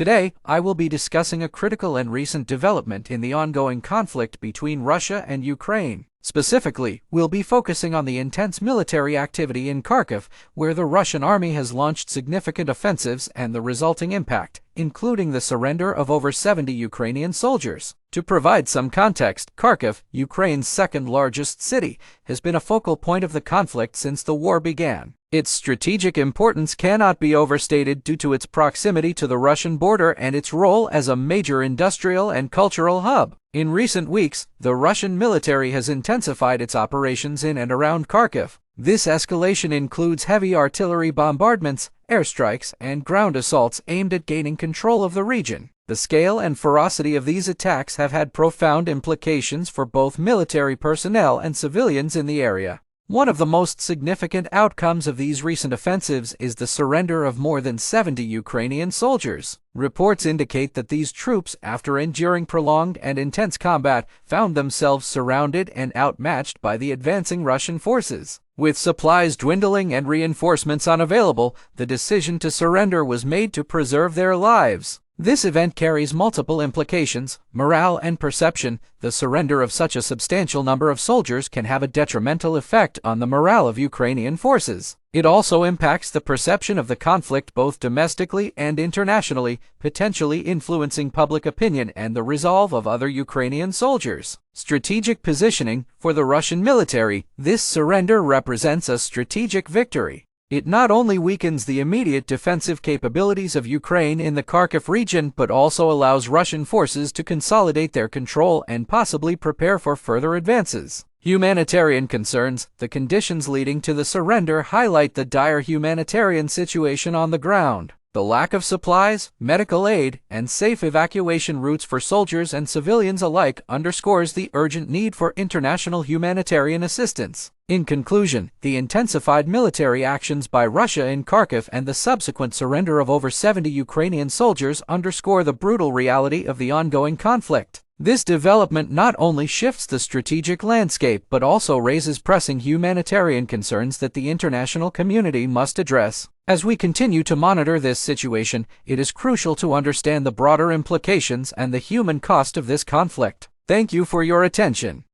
Today, I will be discussing a critical and recent development in the ongoing conflict between Russia and Ukraine. Specifically, we'll be focusing on the intense military activity in Kharkiv, where the Russian army has launched significant offensives and the resulting impact, including the surrender of over 70 Ukrainian soldiers. To provide some context, Kharkiv, Ukraine's second-largest city, has been a focal point of the conflict since the war began. Its strategic importance cannot be overstated due to its proximity to the Russian border and its role as a major industrial and cultural hub. In recent weeks, the Russian military has intensified its operations in and around Kharkiv. This escalation includes heavy artillery bombardments, airstrikes, and ground assaults aimed at gaining control of the region. The scale and ferocity of these attacks have had profound implications for both military personnel and civilians in the area. One of the most significant outcomes of these recent offensives is the surrender of more than 70 Ukrainian soldiers. Reports indicate that these troops, after enduring prolonged and intense combat, found themselves surrounded and outmatched by the advancing Russian forces. With supplies dwindling and reinforcements unavailable, the decision to surrender was made to preserve their lives. This event carries multiple implications: morale and perception. The surrender of such a substantial number of soldiers can have a detrimental effect on the morale of Ukrainian forces. It also impacts the perception of the conflict both domestically and internationally, potentially influencing public opinion and the resolve of other Ukrainian soldiers. Strategic positioning. For the Russian military, this surrender represents a strategic victory. It not only weakens the immediate defensive capabilities of Ukraine in the Kharkiv region, but also allows Russian forces to consolidate their control and possibly prepare for further advances. Humanitarian concerns. The conditions leading to the surrender highlight the dire humanitarian situation on the ground. The lack of supplies, medical aid, and safe evacuation routes for soldiers and civilians alike underscores the urgent need for international humanitarian assistance. In conclusion, the intensified military actions by Russia in Kharkiv and the subsequent surrender of over 70 Ukrainian soldiers underscore the brutal reality of the ongoing conflict. This development not only shifts the strategic landscape but also raises pressing humanitarian concerns that the international community must address. As we continue to monitor this situation, it is crucial to understand the broader implications and the human cost of this conflict. Thank you for your attention.